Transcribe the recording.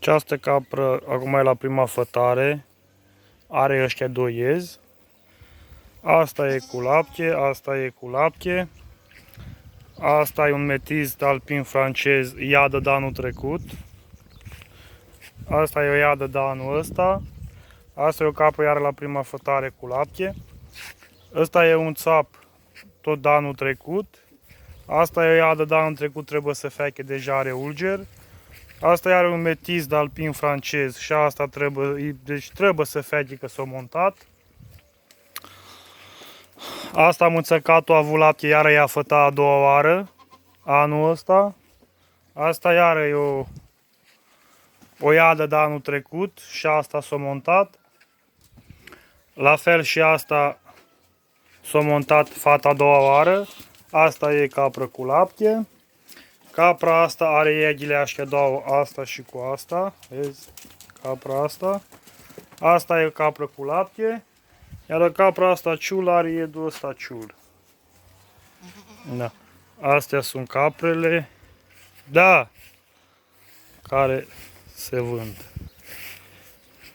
Această capră acum e la prima fătare. Are ăștia doi iezi. Asta e cu lapte, asta e cu lapte. Asta e un metiz alpin francez, iadă de anul trecut. Asta e o iadă de anul ăsta. Asta e o capră iar la prima fătare cu lapte. Ăsta e un țap tot de anul trecut. Asta e o iadă de anul trecut, trebuie să feche, deja are ulger. Asta are un metiz de alpin francez și asta trebuie să feche că s-a montat. Asta am înțăcat-o, a avut lapte, iară i-a fătat a doua oară, anul ăsta. Asta iară e o iadă de anul trecut și asta s-a montat. La fel și asta s-a montat fata a doua oară. Asta e capră cu lapte. Capra asta are ieghile aștia două, asta și cu asta. Vezi? Capra asta. Asta e capră cu lapte. Iar capra asta ciul are iedul ăsta ciul. Da. Astea sunt caprele. Da. Care se vând.